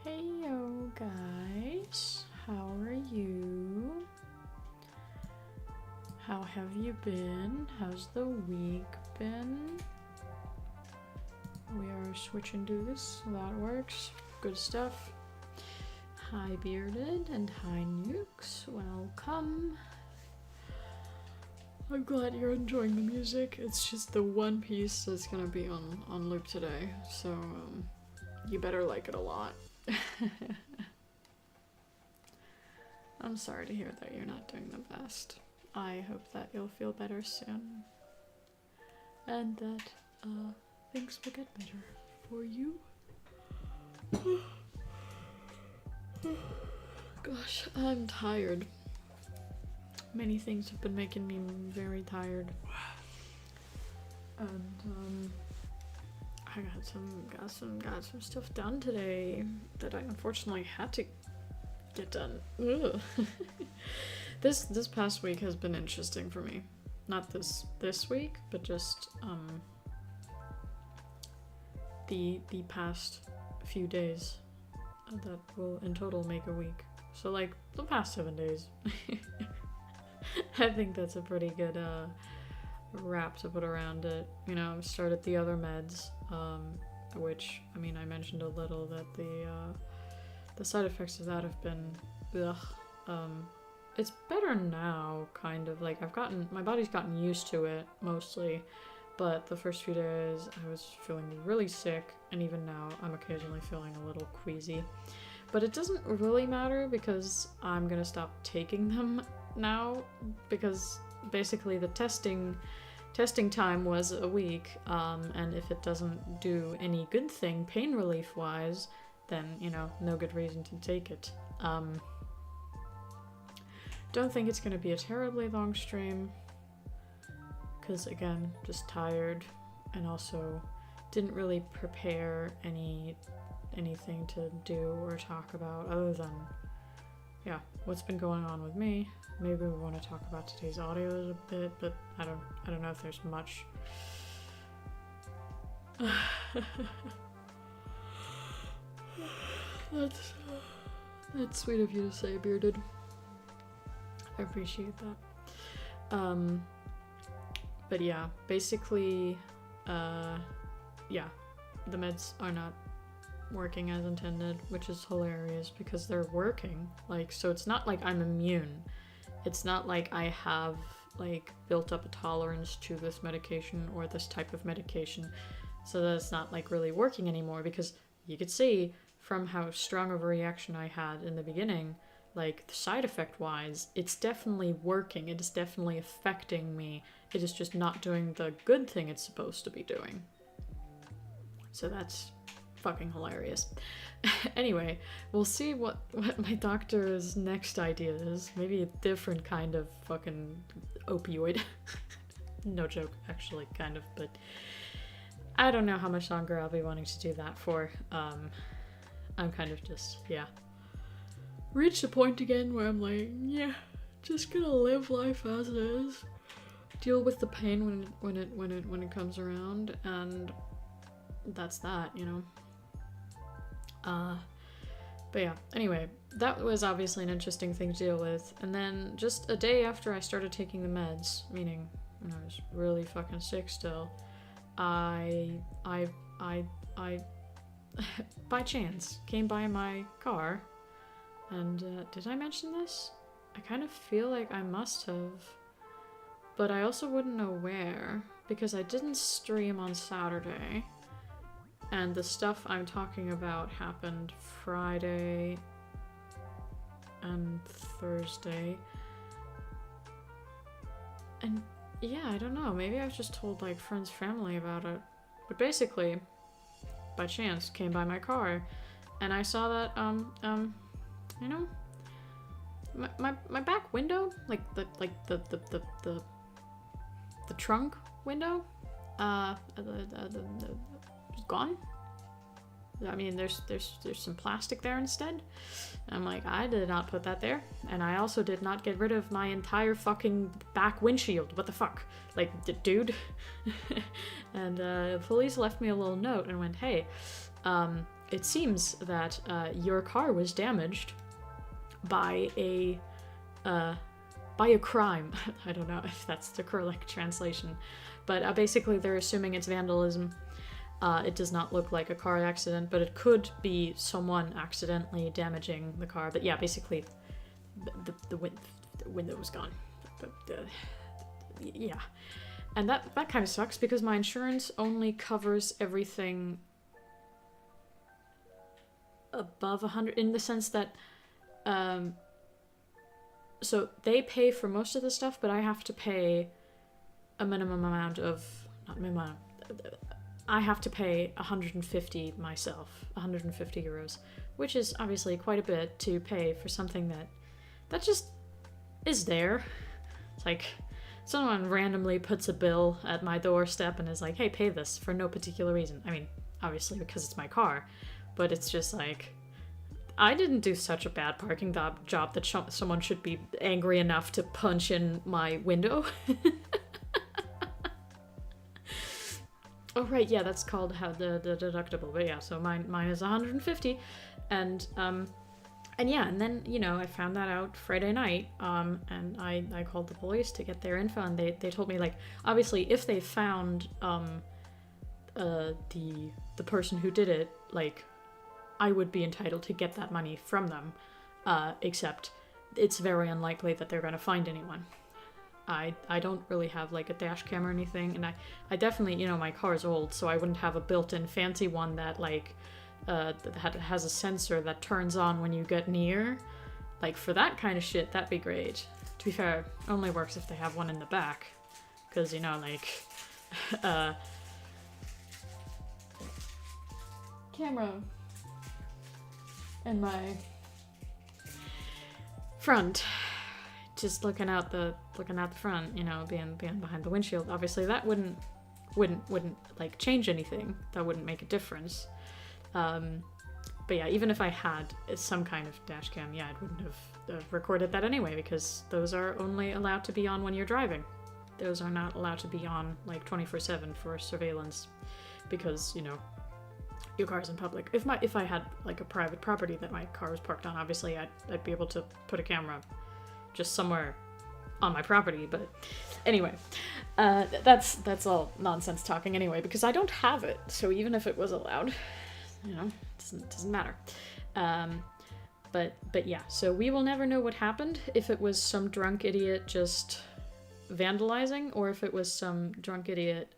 Heyo guys, how are you? How have you been? How's the week been? We are switching to this, that works. Good stuff. Hi Bearded and hi Nukes, welcome. I'm glad you're enjoying the music. It's just the one piece that's gonna be on loop today, so you better like it a lot. I'm sorry to hear that you're not doing the best. I hope that you'll feel better soon. And that things will get better for you. Gosh, I'm tired. Many things have been making me very tired. And I got some stuff done today that I unfortunately had to get done. Ugh. This past week has been interesting for me. Not this week, but just the past few days that will in total make a week. So like the past 7 days. I think that's a pretty good wrap to put around it. You know, I've started the other meds, which, I mean, I mentioned a little that the side effects of that have been ugh. It's better now, kind of. Like, my body's gotten used to it, mostly, but the first few days I was feeling really sick, and even now I'm occasionally feeling a little queasy. But it doesn't really matter because I'm gonna stop taking them now, because basically the testing time was a week, and if it doesn't do any good thing pain relief wise, then, you know, no good reason to take it. Don't think it's gonna be a terribly long stream, because again, just tired, and also didn't really prepare anything to do or talk about other than, yeah, what's been going on with me. Maybe we want to talk about today's audios a bit, but I don't know if there's much. That's sweet of you to say, Bearded. I appreciate that. But yeah, basically, yeah, the meds are not working as intended, which is hilarious because they're working. Like, so it's not like I'm immune. It's not like I have, like, built up a tolerance to this medication or this type of medication, so that it's not, like, really working anymore, because you could see from how strong of a reaction I had in the beginning, like, side effect wise, it's definitely working. It is definitely affecting me. It is just not doing the good thing it's supposed to be doing. So that's fucking hilarious. Anyway, we'll see what my doctor's next idea is. Maybe a different kind of fucking opioid. No joke, actually, kind of, but I don't know how much longer I'll be wanting to do that for. I'm kind of just, yeah, reached a point again where I'm like, yeah, just gonna live life as it is. Deal with the pain when it comes around, and that's that, you know. But yeah, anyway, that was obviously an interesting thing to deal with. And then just a day after I started taking the meds, meaning when I was really fucking sick still, I by chance came by my car, and did I mention this? I kind of feel like I must have, but I also wouldn't know where, because I didn't stream on Saturday. And the stuff I'm talking about happened Friday and Thursday. And yeah, I don't know, maybe I've just told like friends, family about it. But basically, by chance, came by my car and I saw that, you know, my back window, like the trunk window, gone. I mean, there's some plastic there instead. And I'm like, I did not put that there, and I also did not get rid of my entire fucking back windshield. What the fuck, like, dude? And police left me a little note and went, hey, it seems that your car was damaged by a crime. I don't know if that's the correct translation, but basically they're assuming it's vandalism. It does not look like a car accident, but it could be someone accidentally damaging the car. But yeah, basically, the window was gone. Yeah, and that kind of sucks because my insurance only covers everything above 100, in the sense that, so they pay for most of the stuff, but I have to pay a minimum amount of, not minimum, I have to pay 150 myself, 150 euros, which is obviously quite a bit to pay for something that just is there. It's like someone randomly puts a bill at my doorstep and is like, hey, pay this for no particular reason. I mean, obviously because it's my car, but it's just like, I didn't do such a bad parking job that someone should be angry enough to punch in my window. Oh right, yeah, that's called how the deductible. But yeah, so mine is 150, and yeah, and then, you know, I found that out Friday night, and I called the police to get their info, and they told me, like, obviously if they found the person who did it, like, I would be entitled to get that money from them, except it's very unlikely that they're gonna find anyone. I don't really have like a dash cam or anything, and I definitely, you know, my car is old, so I wouldn't have a built-in fancy one that like that has a sensor that turns on when you get near. Like, for that kind of shit, that'd be great. To be fair, it only works if they have one in the back, because, you know, like camera in my front, just looking out the front, you know, being behind the windshield. Obviously that wouldn't like change anything. That wouldn't make a difference. But yeah, even if I had some kind of dash cam, yeah, I wouldn't have recorded that anyway, because those are only allowed to be on when you're driving. Those are not allowed to be on like 24/7 for surveillance, because, you know, your car's in public. If I had like a private property that my car was parked on, obviously I'd be able to put a camera just somewhere on my property. But anyway, that's all nonsense talking anyway, because I don't have it. So even if it was allowed, you know, it doesn't matter. But yeah, so we will never know what happened, if it was some drunk idiot just vandalizing, or if it was some drunk idiot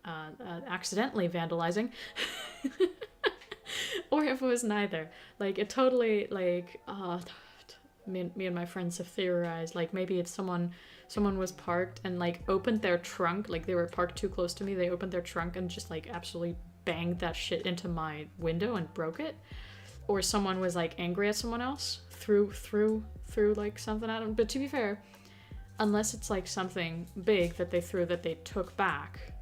accidentally vandalizing. Or if it was neither. Like, it totally, like, me and my friends have theorized, like, maybe it's someone was parked and, like, opened their trunk, like, they were parked too close to me, they opened their trunk and just, like, absolutely banged that shit into my window and broke it. or someone was like angry at someone else, threw like something at them. But to be fair, unless it's like something big that they threw that they took back,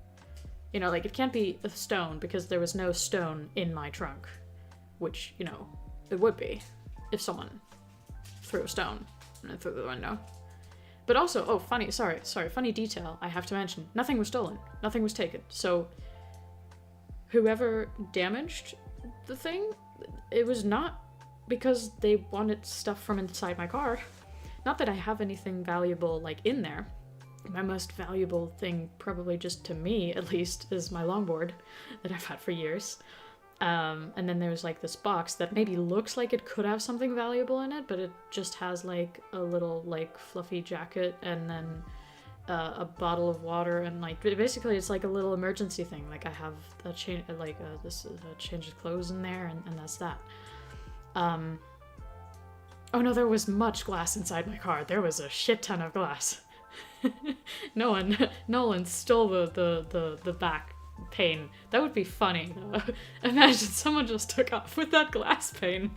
you know, like it can't be a stone because there was no stone in my trunk, which, you know, it would be if someone threw a stone and it threw the window. But also, oh, funny detail I have to mention. Nothing was stolen. Nothing was taken. So whoever damaged the thing, it was not because they wanted stuff from inside my car. Not that I have anything valuable, like, in there. My most valuable thing, probably just to me, at least, is my longboard that I've had for years. And then there's, like, this box that maybe looks like it could have something valuable in it, but it just has, like, a little, like, fluffy jacket and then a bottle of water and, like, basically it's like a little emergency thing. Like, I have a change, like, this change of clothes in there, and that's that. Oh no, there was much glass inside my car. There was a shit ton of glass. Nolan stole the back pane. That would be funny, though. Imagine someone just took off with that glass pane.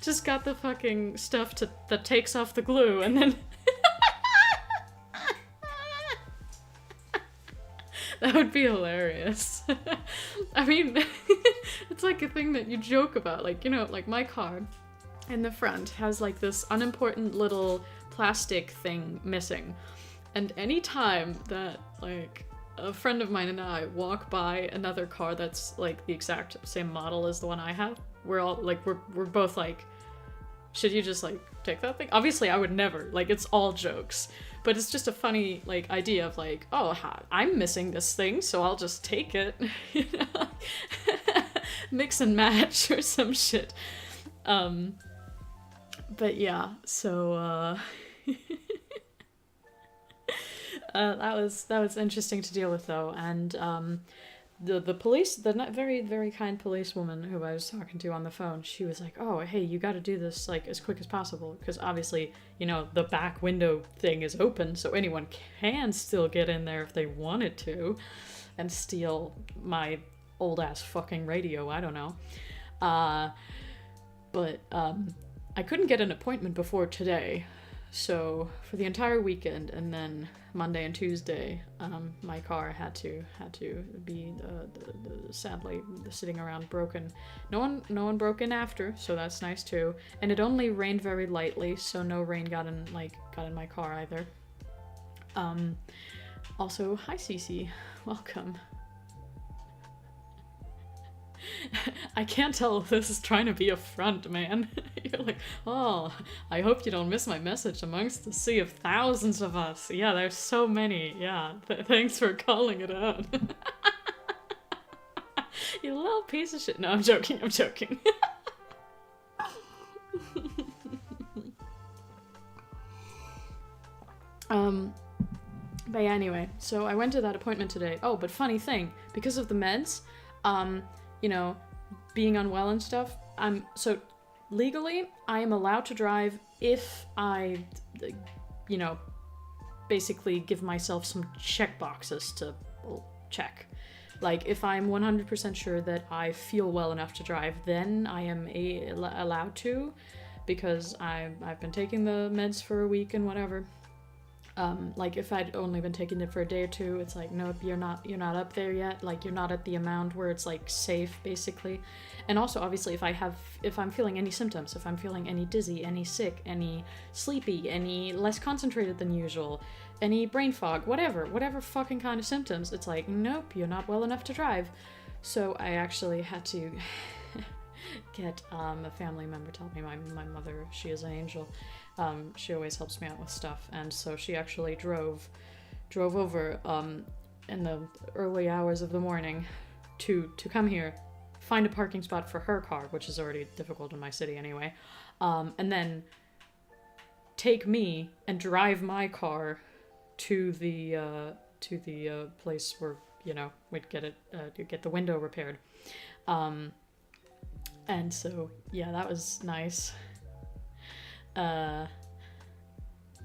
Just got the fucking stuff that takes off the glue, and then... That would be hilarious. I mean, it's like a thing that you joke about. Like, you know, like my car in the front has like this unimportant little plastic thing missing. And any time that like a friend of mine and I walk by another car that's like the exact same model as the one I have, we're all like, we're both like, should you just like take that thing? Obviously I would never, like it's all jokes. But it's just a funny, like, idea of, like, oh, I'm missing this thing, so I'll just take it. You know? Mix and match or some shit. But yeah, so, that was interesting to deal with, though. And, the police, the very, very kind policewoman who I was talking to on the phone, she was like, oh, hey, you gotta do this, like, as quick as possible, because obviously, you know, the back window thing is open, so anyone can still get in there if they wanted to, and steal my old-ass fucking radio, I don't know. But I couldn't get an appointment before today, so for the entire weekend, and then Monday and Tuesday, my car had to be sadly sitting around broken. No one broke in after, so that's nice too. And it only rained very lightly, so no rain got in my car either. Also, hi Cece, welcome. I can't tell if this is trying to be a front, man. You're like, oh, I hope you don't miss my message amongst the sea of thousands of us. Yeah, there's so many. Yeah, thanks for calling it out. You little piece of shit. No, I'm joking. But yeah, anyway, so I went to that appointment today. Oh, but funny thing, because of the meds, you know, being unwell and stuff, so legally, I am allowed to drive if I, you know, basically give myself some check boxes to check. Like, if I'm 100% sure that I feel well enough to drive, then I am allowed to, because I've been taking the meds for a week and whatever. Like, if I'd only been taking it for a day or two, it's like, nope, you're not up there yet. Like, you're not at the amount where it's, like, safe, basically. And also, obviously, if I'm feeling any symptoms, if I'm feeling any dizzy, any sick, any sleepy, any less concentrated than usual, any brain fog, whatever fucking kind of symptoms, it's like, nope, you're not well enough to drive. So I actually had to get a family member to help me. My mother, she is an angel. She always helps me out with stuff, and so she actually drove over in the early hours of the morning to come here, find a parking spot for her car, which is already difficult in my city anyway, and then take me and drive my car to the place where, you know, we'd get the window repaired. And so, yeah, that was nice.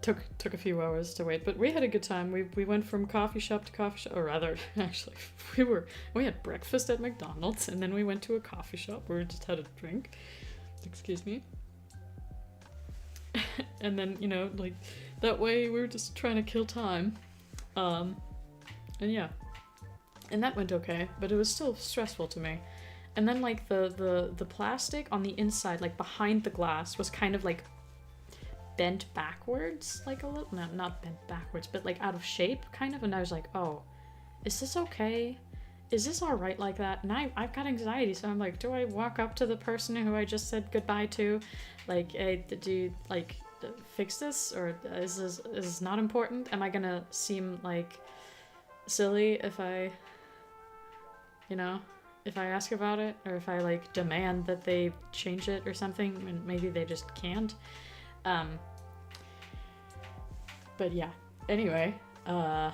took a few hours to wait, but we had a good time. We went from coffee shop to coffee shop, or rather, actually, we had breakfast at McDonald's, and then we went to a coffee shop where we just had a drink. Excuse me. And then, you know, like, that way we were just trying to kill time. And yeah. And that went okay, but it was still stressful to me. And then, like, the plastic on the inside, like, behind the glass was kind of, like, bent backwards, like, a little. No, not bent backwards, but, like, out of shape, kind of. And I was like, oh, is this okay? Is this alright like that? And I've got anxiety, so I'm like, do I walk up to the person who I just said goodbye to? Like, hey, did you, like, fix this? Or is this not important? Am I gonna seem, like, silly if I, you know, if I ask about it? Or if I, like, demand that they change it or something, and maybe they just can't? But yeah, anyway, I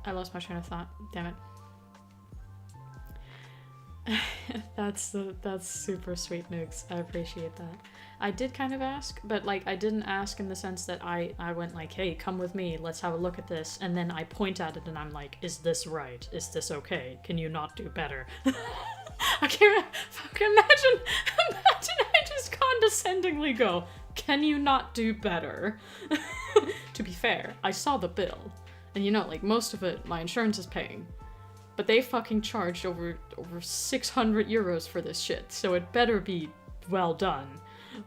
lost my train of thought. Damn it. That's super sweet, Nukes. I appreciate that. I did kind of ask, but like I didn't ask in the sense that I went like, hey, come with me, let's have a look at this, and then I point at it and I'm like, is this right? Is this okay? Can you not do better? I can't fucking imagine I just condescendingly go, can you not do better? To be fair, I saw the bill, and you know, like most of it my insurance is paying. But they fucking charged over 600 euros for this shit, so it better be well done.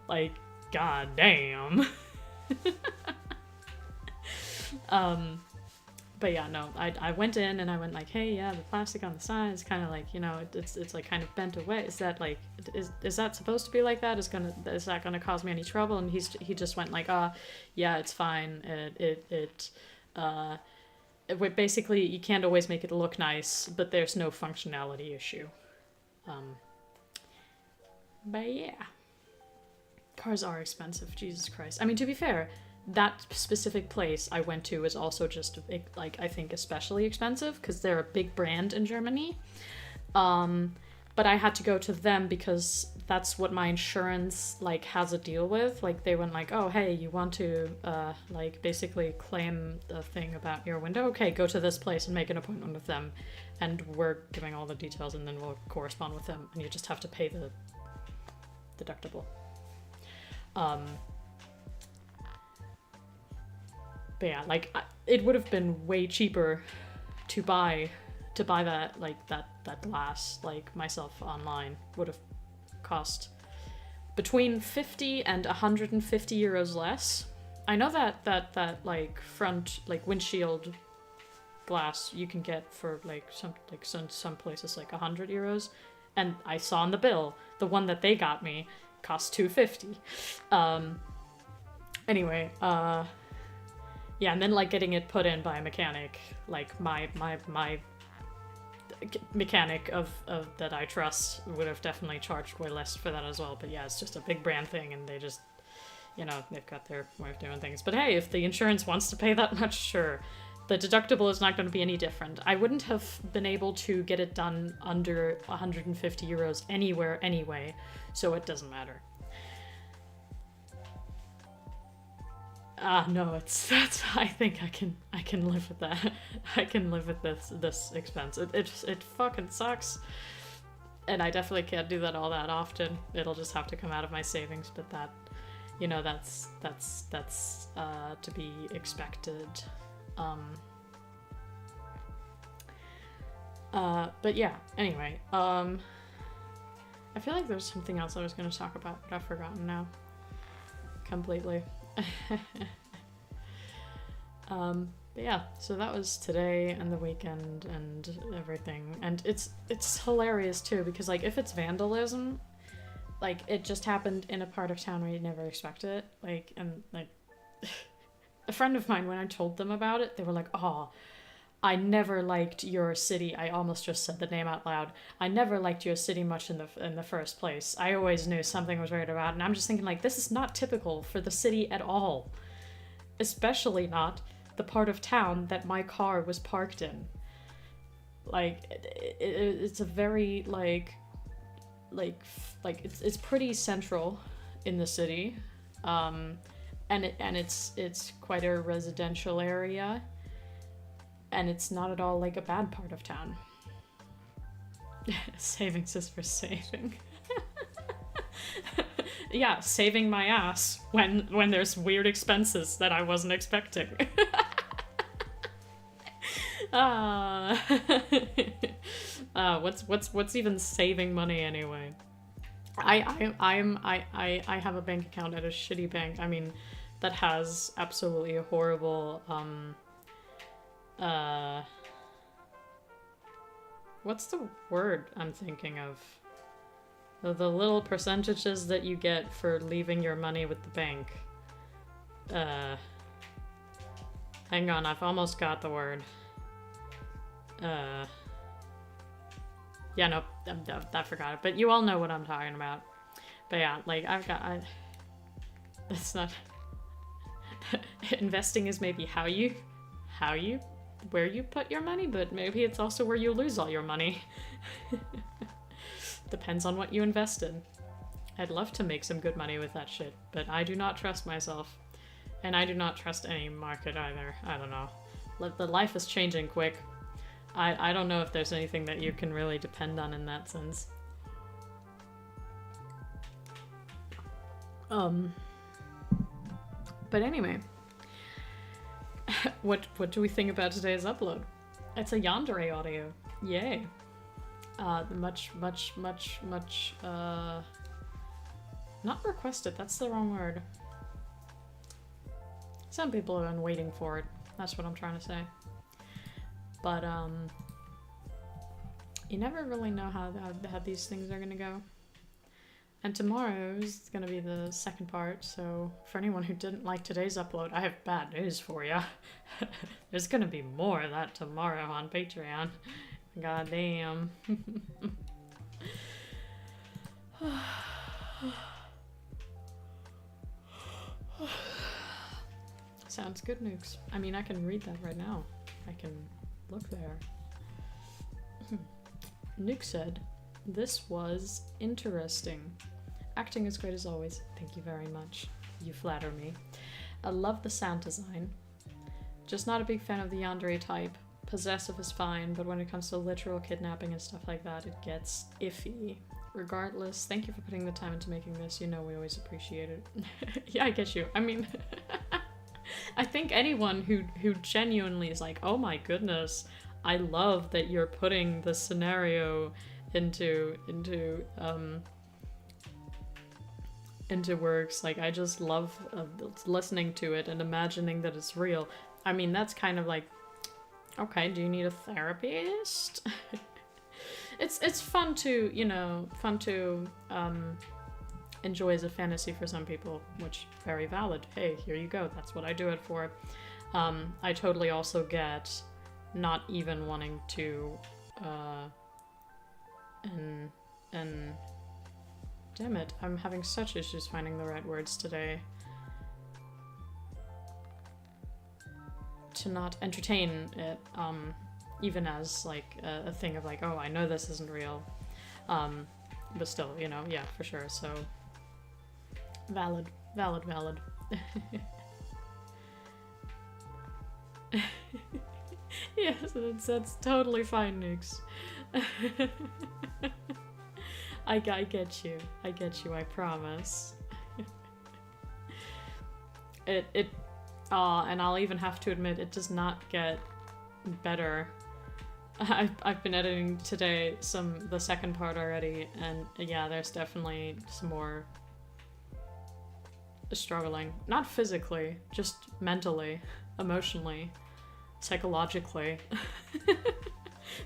Like, goddamn. But yeah, no, I went in and I went like, hey, yeah, the plastic on the side is kind of like, you know, it's like kind of bent away. Is that like, is that supposed to be like that? Is that gonna cause me any trouble? And he just went like, yeah, it's fine. Basically, you can't always make it look nice, but there's no functionality issue. But yeah. Cars are expensive, Jesus Christ. I mean, to be fair, that specific place I went to is also just, like, I think especially expensive, because they're a big brand in Germany. But I had to go to them because that's what my insurance, like, has a deal with. Like, they went like, oh, hey, you want to, like, basically claim the thing about your window? Okay, go to this place and make an appointment with them. And we're giving all the details, and then we'll correspond with them. And you just have to pay the deductible. But yeah, like, it would have been way cheaper to buy that, like, that glass, like, myself online. Would have cost between 50 and 150 euros less. I know that like front, like, windshield glass you can get for like some places like 100 euros, and I saw on the bill the one that they got me cost 250. Anyway, yeah, and then like getting it put in by a mechanic, like my mechanic of that I trust would have definitely charged way less for that as well. But yeah, it's just a big brand thing, and they just, you know, they've got their way of doing things. But hey, if the insurance wants to pay that much, sure. The deductible is not going to be any different. I wouldn't have been able to get it done under 150 euros anywhere anyway, so it doesn't matter. No, I think I can live with that. I can live with this expense. It fucking sucks. And I definitely can't do that all that often. It'll just have to come out of my savings, but that, you know, that's to be expected. But yeah, anyway, I feel like there's something else I was going to talk about, but I've forgotten now. Completely. But yeah, so that was today and the weekend and everything. And it's hilarious too, because like if it's vandalism, like it just happened in a part of town where you'd never expect it. Like, and like a friend of mine, when I told them about it, they were like, oh, I never liked your city. I almost just said the name out loud. I never liked your city much in the first place. I always knew something was weird about it. And I'm just thinking, like, this is not typical for the city at all. Especially not the part of town that my car was parked in. Like it's a very it's pretty central in the city, and it's quite a residential area, and it's not at all like a bad part of town. Savings is for saving. Yeah, saving my ass when there's weird expenses that I wasn't expecting. What's even saving money anyway? I have a bank account at a shitty bank. I mean, that has absolutely a horrible what's the word I'm thinking of? The little percentages that you get for leaving your money with the bank. Hang on, I've almost got the word. Yeah, no, I forgot it. But you all know what I'm talking about. But yeah, like, that's not... Investing is maybe where you put your money, but maybe it's also where you lose all your money. Depends on what you invest in. I'd love to make some good money with that shit, but I do not trust myself. And I do not trust any market either. I don't know. The life is changing quick. I don't know if there's anything that you can really depend on in that sense. But anyway. What do we think about today's upload? It's a yandere audio. Yay. Much, not requested, that's the wrong word. Some people have been waiting for it. That's what I'm trying to say. But, you never really know how these things are gonna go. And tomorrow's gonna be the second part, so for anyone who didn't like today's upload, I have bad news for ya. There's gonna be more of that tomorrow on Patreon. God damn. Sounds good, Nukes. I mean, I can read that right now. I can look there. Nuke said, "This was interesting. Acting is great as always. Thank you very much. You flatter me. I love the sound design. Just not a big fan of the yandere type. Possessive is fine, but when it comes to literal kidnapping and stuff like that, it gets iffy. Regardless, thank you for putting the time into making this. You know we always appreciate it." Yeah, I get you. I mean, I think anyone who genuinely is like, oh my goodness, I love that you're putting the scenario into works. Like, I just love listening to it and imagining that it's real. I mean, that's kind of like, okay, do you need a therapist? It's fun to, you know, enjoy as a fantasy for some people, which very valid. Hey, here you go. That's what I do it for. I totally also get not even wanting to, and damn it, I'm having such issues finding the right words today. To not entertain it, even as like a thing of like, oh, I know this isn't real, but still, you know, yeah, for sure. So valid. Yes, that's totally fine, Nukes. I get you, I promise. And I'll even have to admit, it does not get better. I've been editing today the second part already, and yeah, there's definitely some more struggling. Not physically, just mentally, emotionally, psychologically.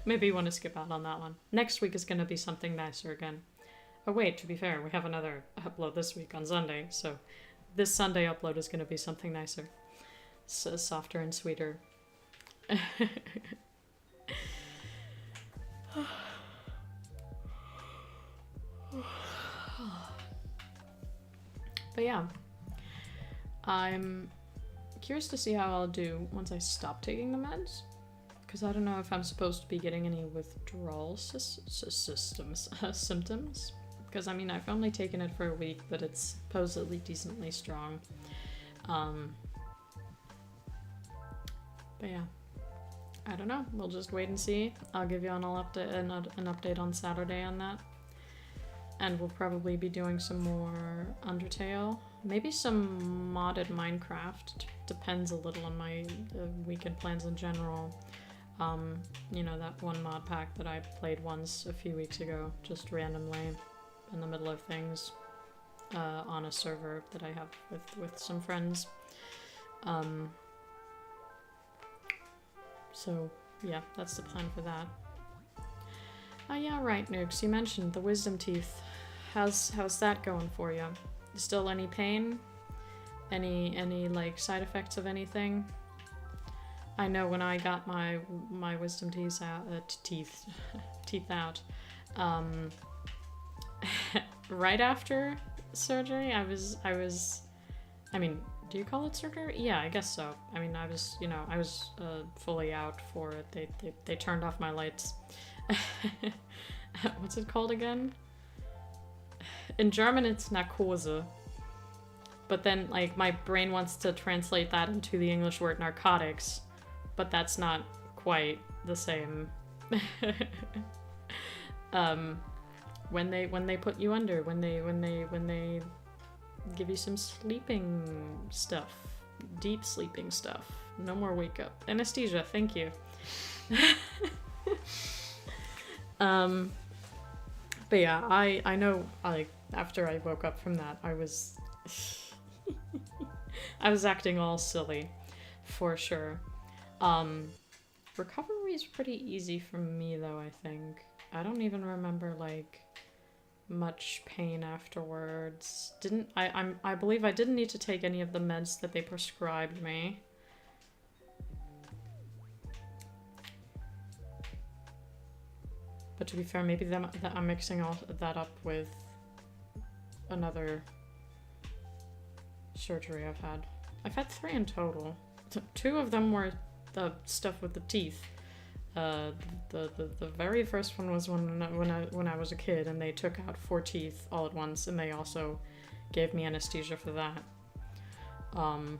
Maybe you want to skip out on that one. Next week is going to be something nicer again. Oh wait, to be fair, we have another upload this week on Sunday, so this Sunday upload is going to be something nicer. So softer and sweeter. But yeah, I'm curious to see how I'll do once I stop taking the meds. Because I don't know if I'm supposed to be getting any withdrawal symptoms. Because I mean, I've only taken it for a week, but it's supposedly decently strong. But yeah, I don't know. We'll just wait and see. I'll give you an update on Saturday on that. And we'll probably be doing some more Undertale. Maybe some modded Minecraft. Depends a little on my weekend plans in general. You know, that one mod pack that I played once a few weeks ago, just randomly in the middle of things, on a server that I have with some friends. So yeah, that's the plan for that. Oh yeah, right, Nukes, you mentioned the wisdom teeth. How's that going for you? Still any pain? Any like side effects of anything? I know when I got my wisdom teeth out, right after surgery, I mean, do you call it surgery? Yeah, I guess so. I mean, I was fully out for it. They turned off my lights. What's it called again? In German, it's Narkose. But then, like, my brain wants to translate that into the English word narcotics, but that's not quite the same. When they put you under, when they give you some sleeping stuff, deep sleeping stuff, no more wake up anesthesia. Thank you. But yeah, I know, like, after I woke up from that, I was I was acting all silly, for sure. Recovery is pretty easy for me though, I think. I don't even remember like much pain afterwards. I believe I didn't need to take any of the meds that they prescribed me. But to be fair, maybe I'm mixing all that up with another surgery I've had. I've had 3 in total. 2 of them were the stuff with the teeth. The very first one was when I was a kid, and they took out 4 teeth all at once, and they also gave me anesthesia for that. And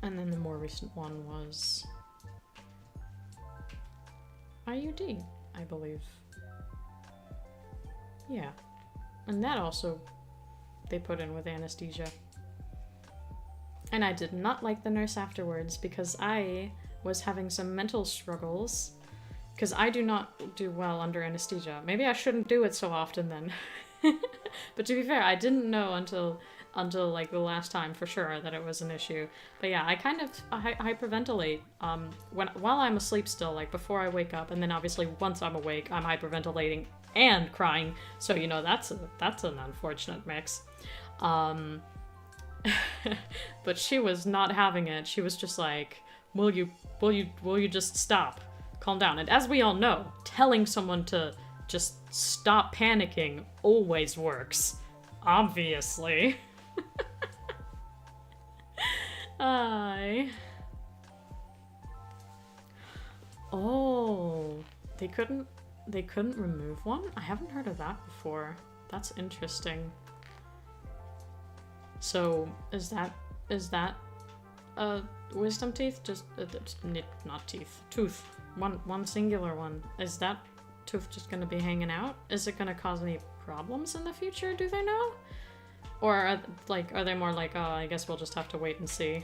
then the more recent one was IUD, I believe. Yeah. And that also they put in with anesthesia. And I did not like the nurse afterwards because I was having some mental struggles because I do not do well under anesthesia. Maybe I shouldn't do it so often then. But to be fair, I didn't know until like the last time for sure that it was an issue. But yeah, I kind of hyperventilate while I'm asleep still, like before I wake up, and then obviously once I'm awake, I'm hyperventilating and crying. So you know that's an unfortunate mix. But she was not having it. She was just like, will you just stop? Calm down. And as we all know, telling someone to just stop panicking always works. Obviously. Oh, they couldn't remove one? I haven't heard of that before. That's interesting. So is that wisdom teeth? Just not teeth. Tooth. One singular one. Is that tooth just gonna be hanging out? Is it gonna cause any problems in the future? Do they know? Or are they more like, oh, I guess we'll just have to wait and see?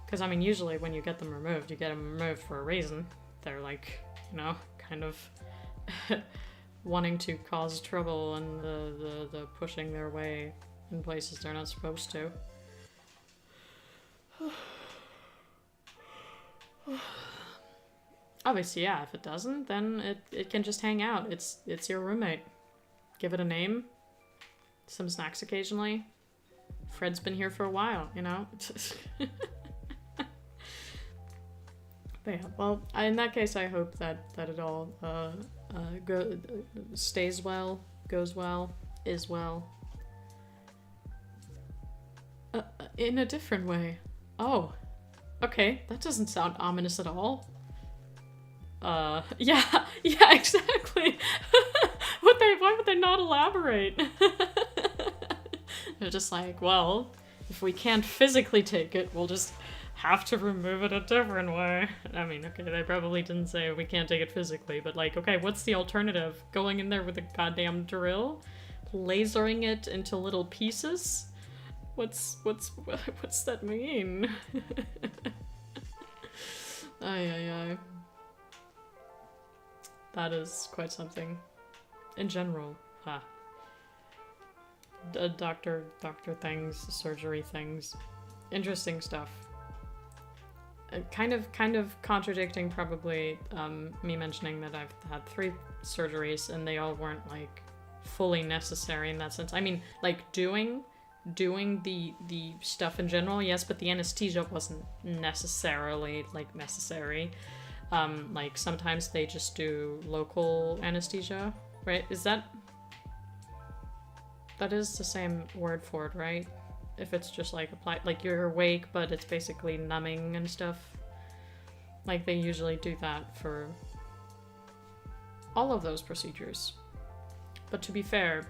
Because I mean, usually when you get them removed, you get them removed for a reason. They're like, you know, kind of wanting to cause trouble and the pushing their way in places they're not supposed to. Obviously, yeah, if it doesn't, then it can just hang out. It's your roommate. Give it a name. Some snacks occasionally. Fred's been here for a while, you know? But yeah, well, in that case, I hope that it all stays well, goes well, is well. In a different way. Oh, Okay, that doesn't sound ominous at all. Yeah, yeah, exactly. Why would they not elaborate? They're just like, well, if we can't physically take it, we'll just have to remove it a different way. I mean, okay, they probably didn't say we can't take it physically, but like, okay, what's the alternative? Going in there with a goddamn drill? Lasering it into little pieces? What's that mean? Ay. That is quite something. In general, doctor things, surgery things, interesting stuff. Kind of contradicting probably me mentioning that I've had 3 surgeries and they all weren't like fully necessary in that sense. I mean, like doing the stuff in general, yes, but the anesthesia wasn't necessarily like necessary. Like sometimes they just do local anesthesia, right? That is the same word for it, right? If it's just like applied, like you're awake, but it's basically numbing and stuff. Like they usually do that for all of those procedures. But to be fair,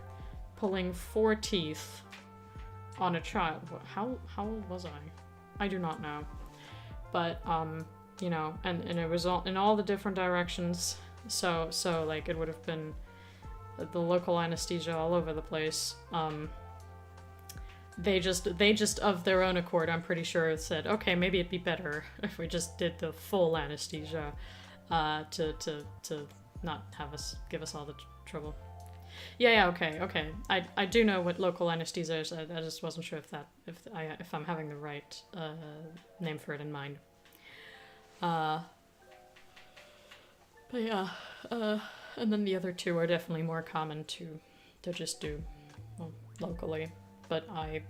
pulling 4 teeth on a child, how old was I? I do not know. But, you know, and it was all in all the different directions. So like it would have been the local anesthesia all over the place. They just of their own accord, I'm pretty sure, said, okay, maybe it'd be better if we just did the full anesthesia, to not give us all the trouble. Yeah, okay. I do know what local anesthesia is. I just wasn't sure if I'm having the right name for it in mind. But yeah, and then the other 2 are definitely more common to just do locally. But I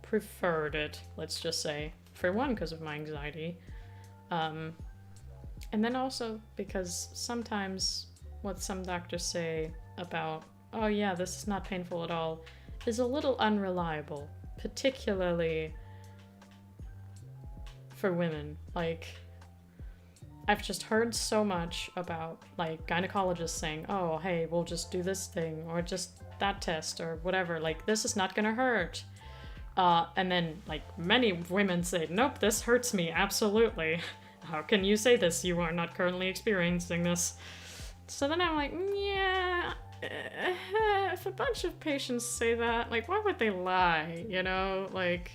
preferred it, let's just say, for one, because of my anxiety, and then also because sometimes what some doctors say about, oh yeah, this is not painful at all, is a little unreliable, particularly for women. Like, I've just heard so much about, like, gynecologists saying, oh, hey, we'll just do this thing, or just that test, or whatever, like, this is not gonna hurt. And then, like, many women say, nope, this hurts me, absolutely. How can you say this? You are not currently experiencing this. So then I'm like, yeah, if a bunch of patients say that, like, why would they lie, you know? Like,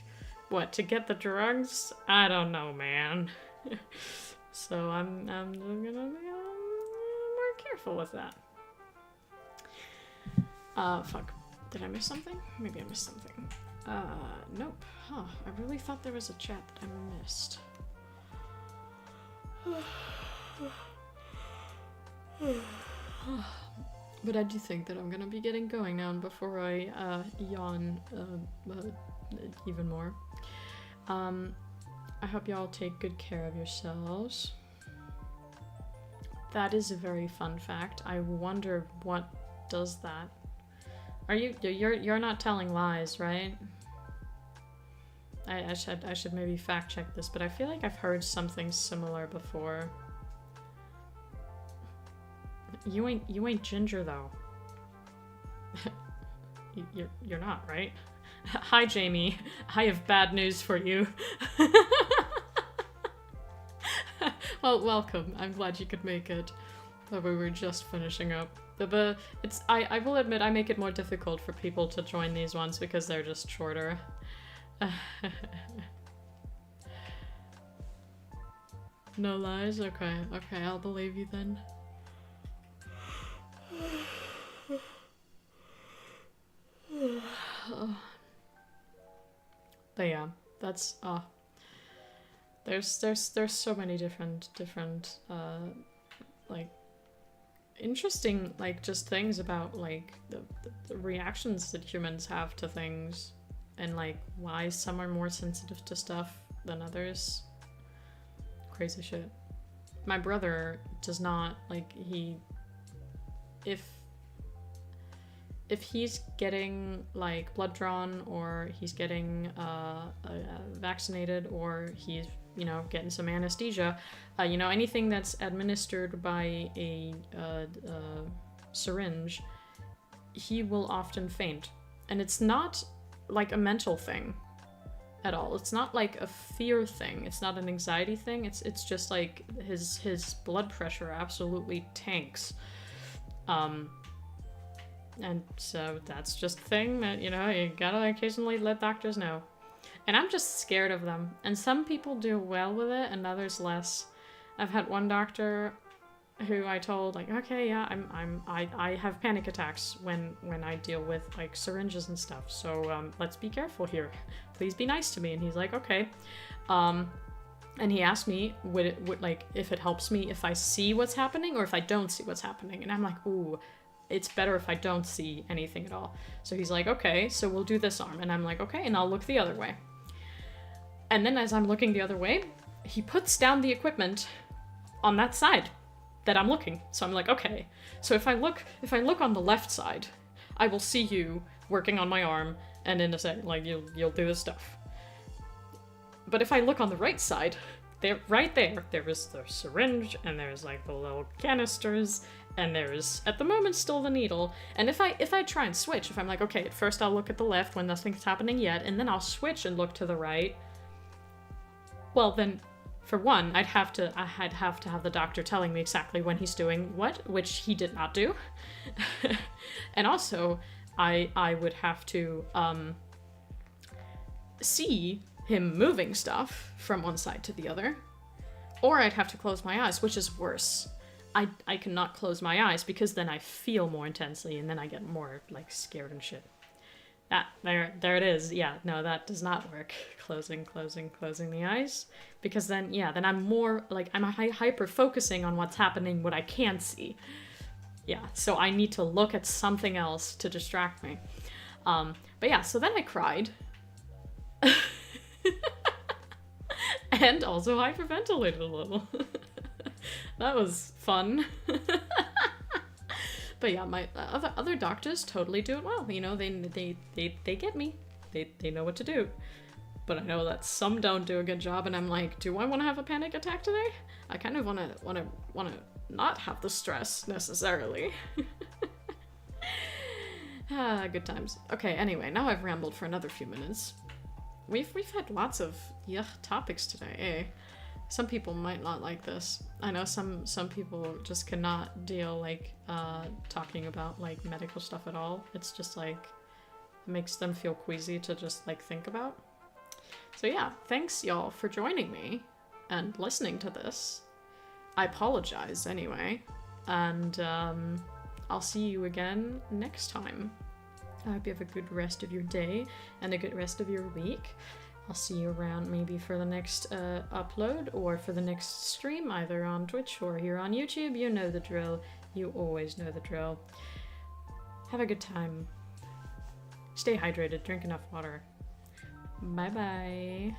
what, to get the drugs? I don't know, man. So I'm gonna be more careful with that. Fuck. Did I miss something? Maybe I missed something. Nope. Huh. I really thought there was a chat that I missed. But I do think that I'm gonna be getting going now before I yawn even more. I hope y'all take good care of yourselves. That is a very fun fact. I wonder what does that. You're not telling lies, right? I should maybe fact check this, but I feel like I've heard something similar before. You ain't ginger though. You're not, right? Hi, Jamie. I have bad news for you. Well, welcome. I'm glad you could make it. But we were just finishing up. But it's I will admit I make it more difficult for people to join these ones because they're just shorter. No lies? Okay, I'll believe you then. But yeah, that's there's so many different like interesting like just things about like the reactions that humans have to things, and like why some are more sensitive to stuff than others. Crazy shit. My brother does not like if he's getting like blood drawn or he's getting vaccinated or he's you know, getting some anesthesia. You know, anything that's administered by a syringe, he will often faint. And it's not like a mental thing at all. It's not like a fear thing. It's not an anxiety thing. It's just like his blood pressure absolutely tanks. And so that's just a thing that, you know, you gotta occasionally let doctors know. And I'm just scared of them. And some people do well with it and others less. I've had one doctor who I told, like, okay, yeah, I have panic attacks when I deal with like syringes and stuff. So let's be careful here. Please be nice to me. And he's like, okay. And he asked me, would like, if it helps me if I see what's happening or if I don't see what's happening. And I'm like, ooh, it's better if I don't see anything at all. So he's like, okay, so we'll do this arm. And I'm like, okay, and I'll look the other way. And then as I'm looking the other way, he puts down the equipment on that side that I'm looking. So I'm like, okay, so if I look on the left side, I will see you working on my arm, and in a second, like, you'll do this stuff. But if I look on the right side, right there is the syringe, and there's like the little canisters, and there's, at the moment, still the needle. And if I try and switch, if I'm like, okay, at first I'll look at the left when nothing's happening yet, and then I'll switch and look to the right, well then, for one, I'd have to have the doctor telling me exactly when he's doing what, which he did not do. And also, I would have to see him moving stuff from one side to the other, or I'd have to close my eyes, which is worse. I cannot close my eyes because then I feel more intensely and then I get more like scared and shit. There it is. Yeah, no, that does not work. Closing the eyes, because then I'm more like, I'm hyper focusing on what's happening, what I can see. Yeah, so I need to look at something else to distract me. But yeah, so then I cried. And also hyperventilated a little. That was fun. But yeah, my other doctors totally do it well. You know, they get me. They know what to do. But I know that some don't do a good job, and I'm like, do I want to have a panic attack today? I kind of want to not have the stress necessarily. Good times. Okay, anyway, now I've rambled for another few minutes. We've had lots of topics today, eh? Some people might not like this. I know some people just cannot deal like talking about like medical stuff at all. It's just like it makes them feel queasy to just like think about. So yeah, thanks y'all for joining me and listening to this. I apologize anyway, and I'll see you again next time. I hope you have a good rest of your day and a good rest of your week. I'll see you around maybe for the next upload or for the next stream, either on Twitch or here on YouTube. You know the drill. You always know the drill. Have a good time. Stay hydrated. Drink enough water. Bye-bye.